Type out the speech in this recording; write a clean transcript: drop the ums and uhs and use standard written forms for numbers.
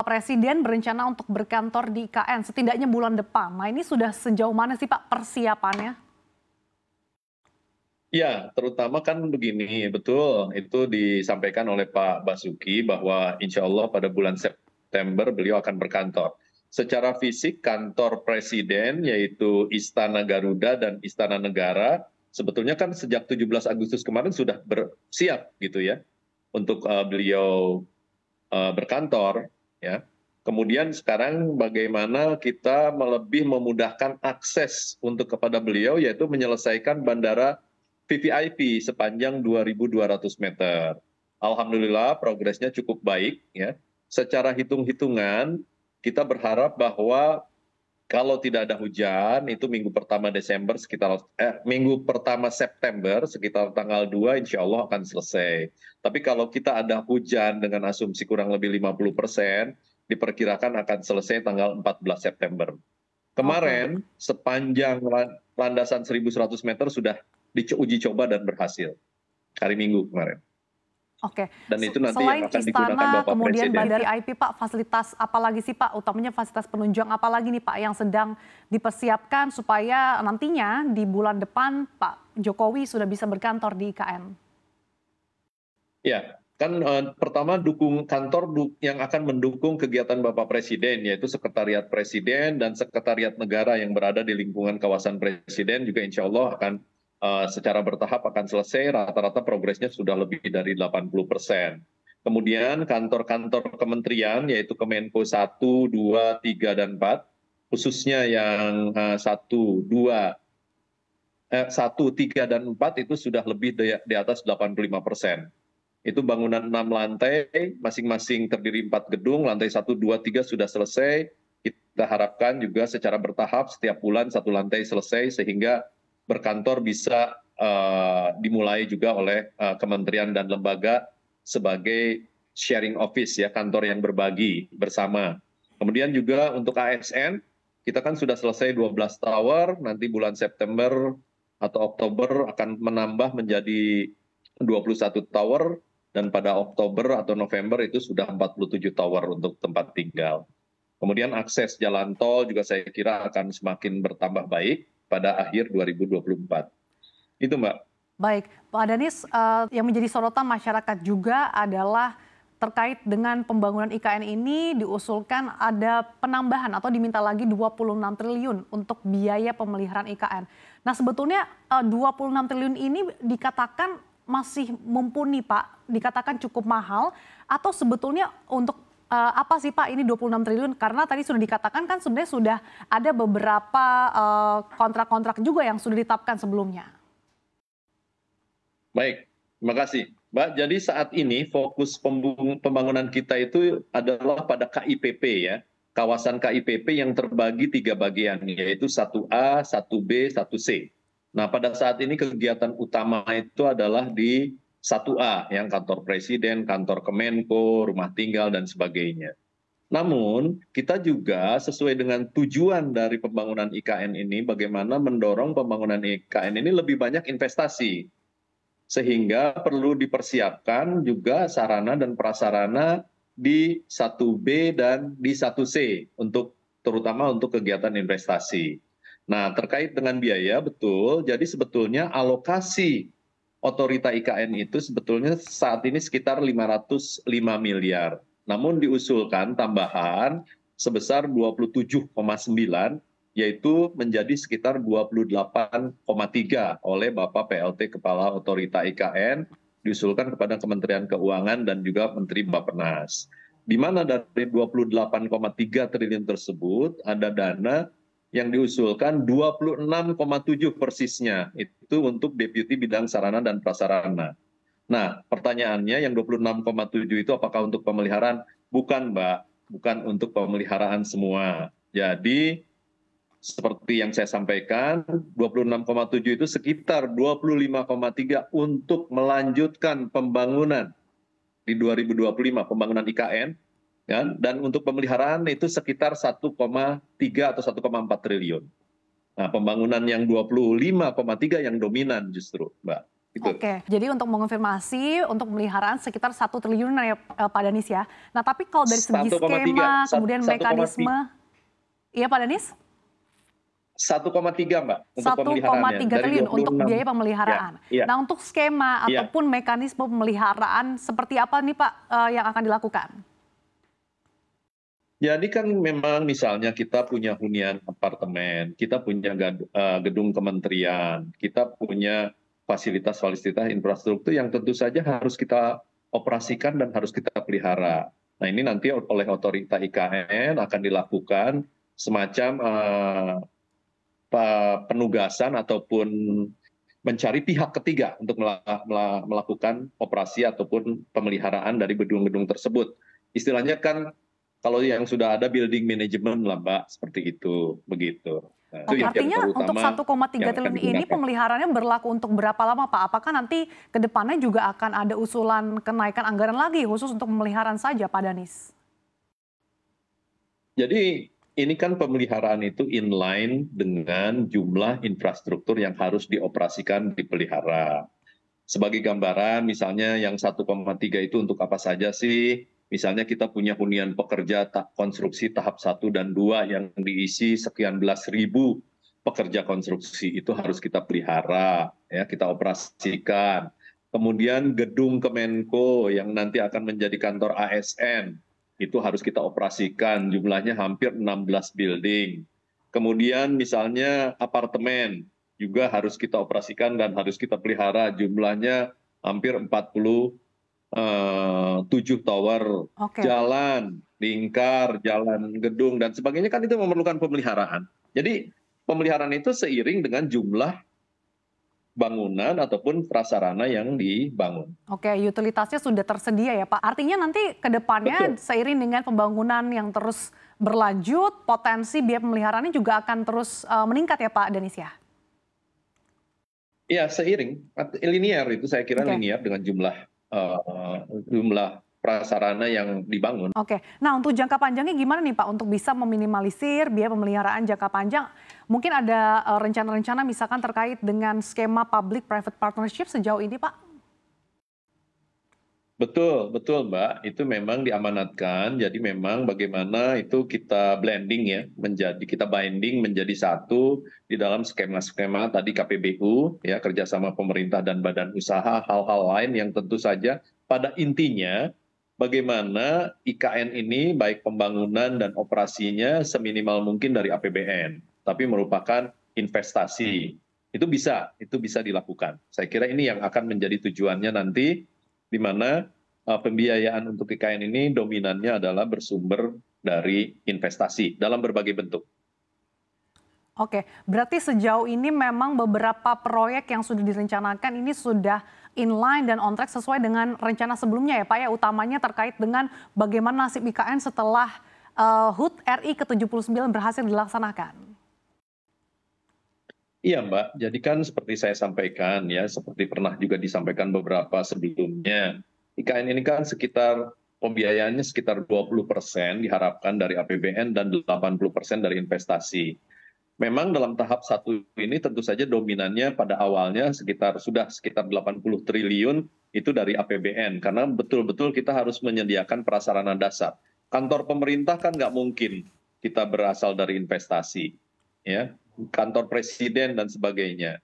Bapak Presiden berencana untuk berkantor di IKN setidaknya bulan depan. Nah ini sudah sejauh mana sih Pak persiapannya? Ya, terutama kan begini, betul itu disampaikan oleh Pak Basuki bahwa insya Allah pada bulan September beliau akan berkantor. Secara fisik kantor Presiden yaitu Istana Garuda dan Istana Negara sebetulnya kan sejak 17 Agustus kemarin sudah bersiap gitu ya untuk beliau berkantor ya. Kemudian sekarang bagaimana kita lebih memudahkan akses untuk kepada beliau yaitu menyelesaikan bandara VVIP sepanjang 2.200 meter. Alhamdulillah progresnya cukup baik ya. Secara hitung-hitungan kita berharap bahwa kalau tidak ada hujan itu minggu pertama Desember sekitar minggu pertama September sekitar tanggal 2 insya Allah akan selesai. Tapi kalau kita ada hujan dengan asumsi kurang lebih 50%, diperkirakan akan selesai tanggal 14 September. Oke, Kemarin sepanjang landasan 1.100 meter sudah diuji coba dan berhasil hari Minggu kemarin. oke. Dan itu nanti yang Selain akan digunakan istana, Bapak kemudian Presiden. bandara VIP Pak, fasilitas apa lagi sih Pak? Utamanya fasilitas penunjang apa lagi nih Pak yang sedang dipersiapkan supaya nantinya di bulan depan Pak Jokowi sudah bisa berkantor di IKN? Ya, kan pertama dukung kantor yang akan mendukung kegiatan Bapak Presiden, yaitu Sekretariat Presiden dan Sekretariat Negara yang berada di lingkungan kawasan Presiden juga insya Allah akan secara bertahap akan selesai, rata-rata progresnya sudah lebih dari 80%. Kemudian kantor-kantor kementerian yaitu Kemenko 1, 2, 3, dan 4, khususnya yang 1, 2, 1, 3, dan 4 itu sudah lebih di atas 85%. Itu bangunan 6 lantai, masing-masing terdiri 4 gedung, lantai 1, 2, 3 sudah selesai. Kita harapkan juga secara bertahap setiap bulan 1 lantai selesai sehingga berkantor bisa dimulai juga oleh kementerian dan lembaga sebagai sharing office ya, kantor yang berbagi bersama. Kemudian juga untuk ASN, kita kan sudah selesai 12 tower, nanti bulan September atau Oktober akan menambah menjadi 21 tower, dan pada Oktober atau November itu sudah 47 tower untuk tempat tinggal. Kemudian akses jalan tol juga saya kira akan semakin bertambah baik pada akhir 2024. Itu Mbak. Baik, Pak Danis, yang menjadi sorotan masyarakat juga adalah terkait dengan pembangunan IKN ini diusulkan ada penambahan atau diminta lagi 26 triliun untuk biaya pemeliharaan IKN. Nah sebetulnya 26 triliun ini dikatakan masih mumpuni Pak, dikatakan cukup mahal atau sebetulnya untuk apa sih Pak ini 26 triliun? Karena tadi sudah dikatakan kan sebenarnya sudah ada beberapa kontrak-kontrak juga yang sudah ditetapkan sebelumnya. Baik, terima kasih. Mbak, jadi saat ini fokus pembangunan kita itu adalah pada KIPP ya, kawasan KIPP yang terbagi 3 bagian, yaitu 1A, 1B, 1C. Nah, pada saat ini kegiatan utama itu adalah di 1A, yang kantor presiden, kantor Kemenko, rumah tinggal, dan sebagainya. Namun, kita juga sesuai dengan tujuan dari pembangunan IKN ini, bagaimana mendorong pembangunan IKN ini lebih banyak investasi. Sehingga perlu dipersiapkan juga sarana dan prasarana di 1B dan di 1C terutama untuk kegiatan investasi. Nah, terkait dengan biaya betul, jadi sebetulnya alokasi otorita IKN itu sebetulnya saat ini sekitar 505 miliar. Namun diusulkan tambahan sebesar 27,9, yaitu menjadi sekitar 28,3 oleh Bapak PLT Kepala Otorita IKN, diusulkan kepada Kementerian Keuangan dan juga Menteri Bappenas. Di mana dari 28,3 triliun tersebut ada dana yang diusulkan 26,7 persisnya, itu untuk Deputi Bidang Sarana dan Prasarana. Nah, pertanyaannya yang 26,7 itu apakah untuk pemeliharaan? Bukan, Mbak. Bukan untuk pemeliharaan semua. Jadi, seperti yang saya sampaikan, 26,7 itu sekitar 25,3 untuk melanjutkan pembangunan di 2025, pembangunan IKN, ya, dan untuk pemeliharaan itu sekitar 1,3 atau 1,4 triliun. Nah, pembangunan yang 25,3 yang dominan justru, Mbak. Gitu. Oke, jadi untuk mengonfirmasi untuk pemeliharaan sekitar 1 triliun ya Pak Danis ya. Nah tapi kalau dari segi 1,3, skema, kemudian 1,3, mekanisme, iya Pak Danis? 1,3 Mbak untuk pemeliharaannya 1,3 dari triliun untuk 26. biaya Ya, pemeliharaan. iya, Nah untuk skema iya. ataupun mekanisme pemeliharaan seperti apa nih Pak yang akan dilakukan? Jadi kan memang misalnya kita punya hunian apartemen, kita punya gedung kementerian, kita punya fasilitas-fasilitas infrastruktur yang tentu saja harus kita operasikan dan harus kita pelihara. Nah ini nanti oleh otorita IKN akan dilakukan semacam penugasan ataupun mencari pihak ketiga untuk melakukan operasi ataupun pemeliharaan dari gedung-gedung tersebut. Istilahnya kan kalau yang sudah ada building management lah Mbak, seperti itu, begitu. Nah, itu Oke, yang artinya untuk terutama 1,3 yang akan triliun ini digunakan. pemeliharaannya berlaku untuk berapa lama Pak? Apakah nanti ke depannya juga akan ada usulan kenaikan anggaran lagi khusus untuk pemeliharaan saja Pak Danis? Jadi ini kan pemeliharaan itu inline dengan jumlah infrastruktur yang harus dioperasikan dipelihara. Sebagai gambaran misalnya yang 1,3 itu untuk apa saja sih? Misalnya kita punya hunian pekerja konstruksi tahap 1 dan 2 yang diisi sekian belas ribu pekerja konstruksi, itu harus kita pelihara, ya, kita operasikan. Kemudian gedung Kemenko yang nanti akan menjadi kantor ASN, itu harus kita operasikan, jumlahnya hampir 16 building. Kemudian misalnya apartemen, juga harus kita operasikan dan harus kita pelihara, jumlahnya hampir 47 tower, Oke. jalan, lingkar, jalan gedung, dan sebagainya kan itu memerlukan pemeliharaan. Jadi pemeliharaan itu seiring dengan jumlah bangunan ataupun prasarana yang dibangun. Oke, utilitasnya sudah tersedia ya Pak. Artinya nanti ke depannya Betul. seiring dengan pembangunan yang terus berlanjut, potensi biaya pemeliharaannya juga akan terus meningkat ya Pak Danis ya? Ya, seiring, linear itu saya kira Oke. linear dengan jumlah prasarana yang dibangun. Oke, nah untuk jangka panjangnya gimana nih Pak untuk bisa meminimalisir biaya pemeliharaan jangka panjang? Mungkin ada rencana-rencana misalkan terkait dengan skema public-private partnership sejauh ini Pak? Betul, betul Mbak. Itu memang diamanatkan. Jadi memang bagaimana itu kita blending ya, kita binding menjadi satu di dalam skema-skema tadi KPBU, ya, kerjasama pemerintah dan badan usaha, hal-hal lain yang tentu saja pada intinya bagaimana IKN ini baik pembangunan dan operasinya seminimal mungkin dari APBN, tapi merupakan investasi. Itu bisa dilakukan. Saya kira ini yang akan menjadi tujuannya nanti, di mana pembiayaan untuk IKN ini dominannya adalah bersumber dari investasi dalam berbagai bentuk. Oke, berarti sejauh ini memang beberapa proyek yang sudah direncanakan ini sudah inline dan on track sesuai dengan rencana sebelumnya ya Pak ya, utamanya terkait dengan bagaimana nasib IKN setelah HUT RI ke-79 berhasil dilaksanakan. Iya Mbak, jadi kan seperti saya sampaikan ya, seperti pernah juga disampaikan beberapa sebelumnya, IKN ini kan sekitar pembiayaannya sekitar 20% diharapkan dari APBN dan 80% dari investasi. Memang dalam tahap satu ini tentu saja dominannya pada awalnya sudah sekitar 80 triliun itu dari APBN, karena betul-betul kita harus menyediakan prasarana dasar. Kantor pemerintah kan nggak mungkin kita berasal dari investasi, ya, kantor presiden dan sebagainya.